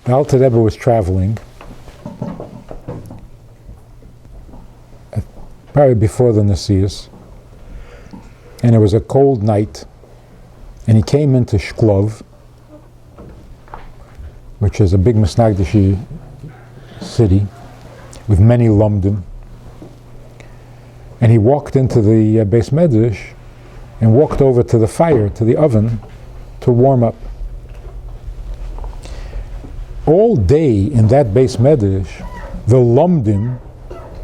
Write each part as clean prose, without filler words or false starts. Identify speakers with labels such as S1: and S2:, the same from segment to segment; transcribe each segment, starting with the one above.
S1: The Alter Rebbe was traveling, probably before the Nesius, and it was a cold night, and he came into Shklov, which is a big Misnagdishi city with many Lomdim, and he walked into the Beis Medrash and walked over to the fire, to the oven, to warm up. All day in that Beis Medrash, the Lomdim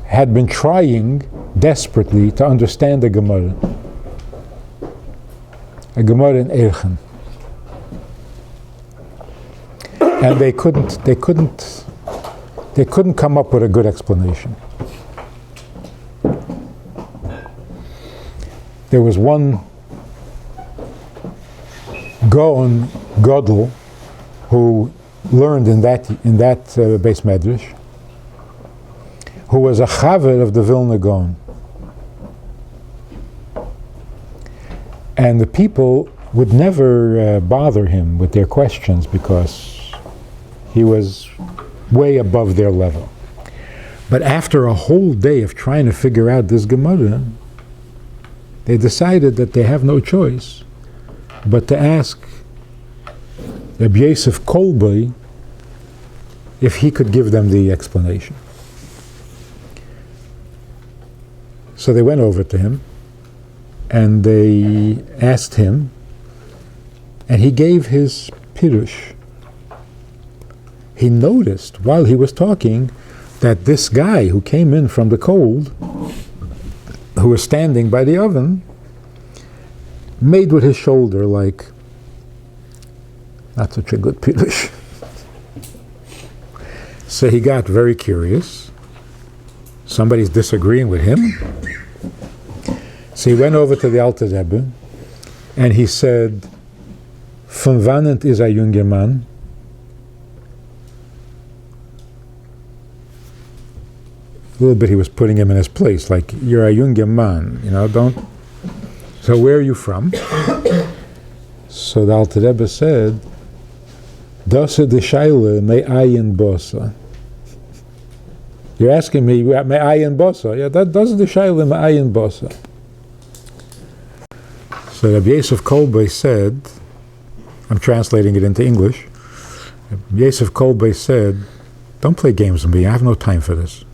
S1: had been trying desperately to understand the Gemara. A Gemara in Erchen. And they couldn't come up with a good explanation. There was one Gaon Gadol who learned in that Beis Medrash, who was a chaver of the Vilna Gaon. And the people would never bother him with their questions because he was way above their level. But after a whole day of trying to figure out this Gemara, they decided that they have no choice but to ask Rabbi Yosef Kolbei if he could give them the explanation. So they went over to him and they asked him, and he gave his pirush. He noticed while he was talking that this guy who came in from the cold, who was standing by the oven, made with his shoulder like, not such a good pirush. So he got very curious. Somebody's disagreeing with him. So he went over to the Alter Rebbe and he said, "Von wann is a junger Mann?" A little bit he was putting him in his place, like, you're a junger Mann, don't. So where are you from? So the Alter Rebbe said, "Dasa de Shaila me ayin bosa." You're asking me, me ayin bosa? Yeah, that does the Shaila me ayin bosa. So Rabbi Yosef Kolbei said, I'm translating it into English, Rabbi Yosef Kolbei said, "Don't play games with me, I have no time for this."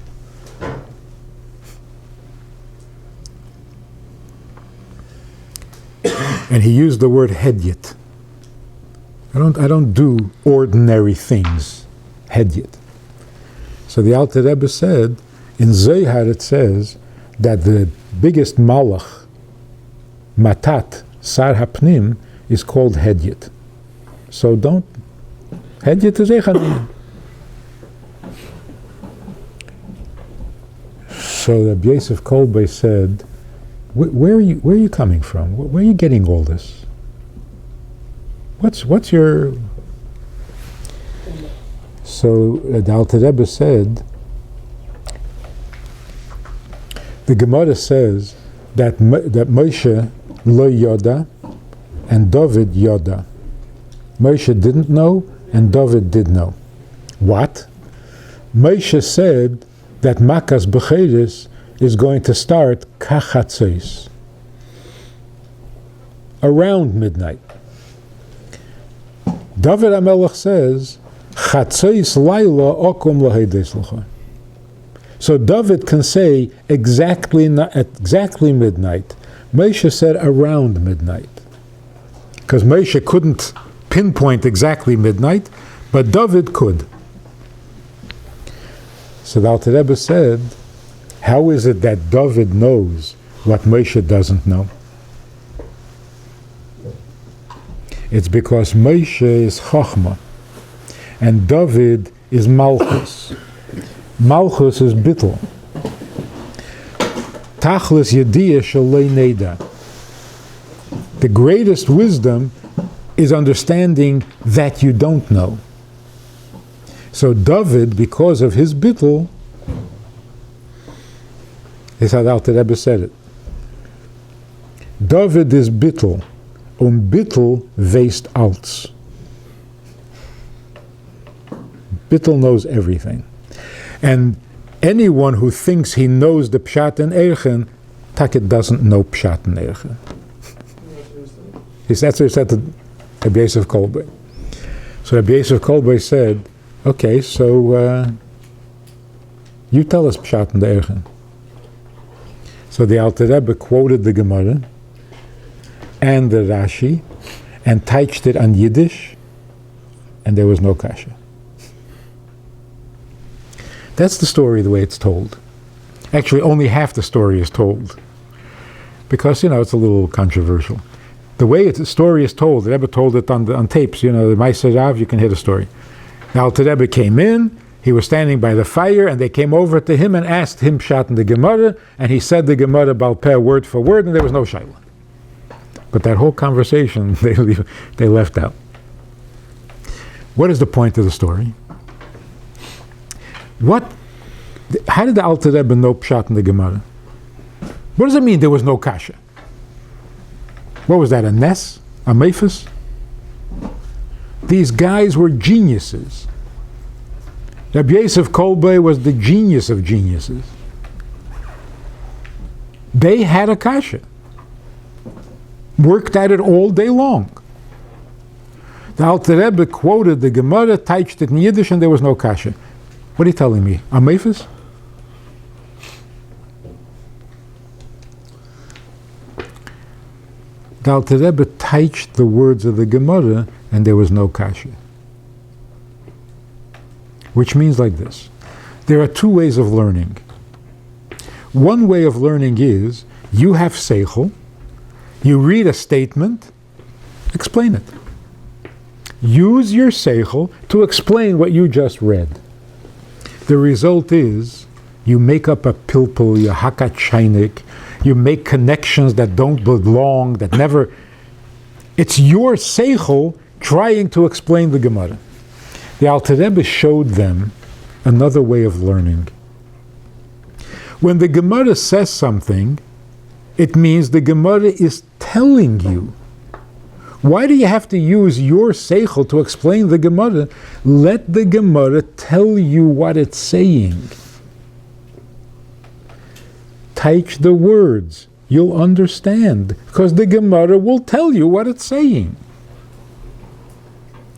S1: And he used the word hedyet. I don't do ordinary things. Hedyet. So the Alter Rebbe said, in Zohar it says that the biggest malach, matat, sar hapnim, is called hedyet. So don't, hedyet is echanim. So Rabbi Yosef Kolbei said, where are you coming from? Where are you getting all this? What's your... So the Alter Rebbe said, the Gemara says that Moshe lo yoda and David yoda. Moshe didn't know and David did know. What? Moshe said that Makas Becheres is going to start kachatzos, around midnight. David HaMelech says, chatzos laila okum laheides l'cha. So David can say exactly midnight. Moshe said around midnight. Because Moshe couldn't pinpoint exactly midnight, but David could. So the Alter Rebbe said, how is it that David knows what Moshe doesn't know? It's because Moshe is Chochmah, and David is Malchus. Malchus is Bittul. Tachlis Yediyah Shalei Neda. The greatest wisdom is understanding that you don't know. So David, because of his Bittul, this is how the Alter Rebbe said it. David is Bittul, Bittul weist Alts. Bittel knows everything. And anyone who thinks he knows the Pshat and Erchen, Taket doesn't know Pshat and Erchen. That's what he said to Rabbi Yosef Kolbe. So Rabbi Yosef Kolbe said, okay, so you tell us Pshat and Erchen. So the Alter Rebbe quoted the Gemara and the Rashi and teached it on Yiddish, and there was no kasha. That's the story the way it's told. Actually, only half the story is told, because, it's a little controversial. The way the story is told, the Rebbe told it on tapes, the Meiser Rav, you can hear the story. The Alter Rebbe came in, he was standing by the fire, and they came over to him and asked him Pshat in the Gemara, and he said the Gemara Baal Peh word for word, and there was no shaila. But that whole conversation, they left out. What is the point of the story? How did the Alter Rebbe know Pshat in the Gemara? What does it mean there was no kasha? What was that, a nes? A mephus? These guys were geniuses. Rabbi Yosef Kolbe was the genius of geniuses. They had a kasha. Worked at it all day long. The Alter Rebbe quoted the Gemara, teached it in Yiddish, and there was no kasha. What are you telling me? A mephus? The Alter Rebbe teached the words of the Gemara, and there was no kasha. Which means like this. There are two ways of learning. One way of learning is, you have seichel, you read a statement, explain it. Use your seichel to explain what you just read. The result is, you make up a pilpul, you hakat shainik, you make connections that don't belong, that never... It's your seichel trying to explain the Gemara. The Alter Rebbe showed them another way of learning. When the Gemara says something, it means the Gemara is telling you. Why do you have to use your seichel to explain the Gemara? Let the Gemara tell you what it's saying. Take the words. You'll understand. Because the Gemara will tell you what it's saying.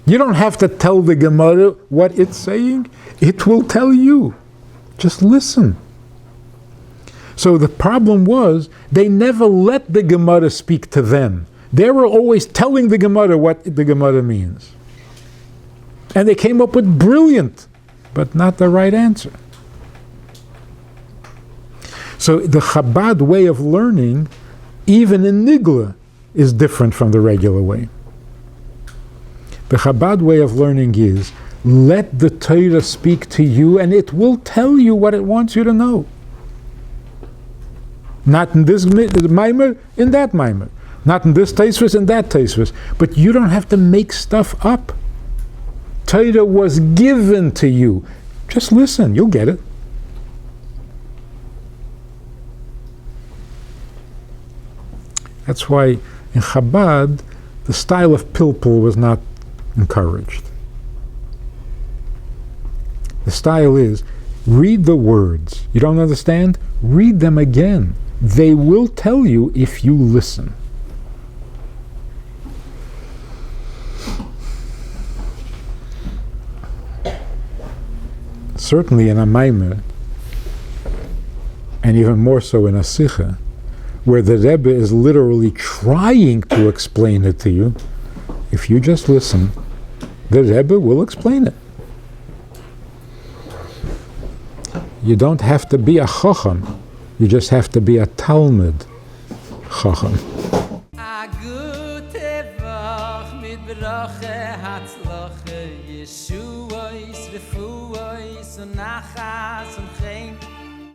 S1: You don't have to tell the Gemara what it's saying. It will tell you. Just listen. So the problem was, they never let the Gemara speak to them. They were always telling the Gemara what the Gemara means. And they came up with brilliant, but not the right answer. So the Chabad way of learning, even in Nigla, is different from the regular way. The Chabad way of learning is, let the Torah speak to you, and it will tell you what it wants you to know. Not in this maimer, in that maimer. Not in this taisvus, in that taisvus. But you don't have to make stuff up. Torah was given to you. Just listen, you'll get it. That's why in Chabad, the style of pilpul was not encouraged. The style is, read the words. You don't understand? Read them again. They will tell you if you listen. Certainly in a maimer, and even more so in a sicha, where the Rebbe is literally trying to explain it to you, if you just listen, the Rebbe will explain it. You don't have to be a chacham, you just have to be a Talmud chacham.
S2: Yeshua is refuah is nachas und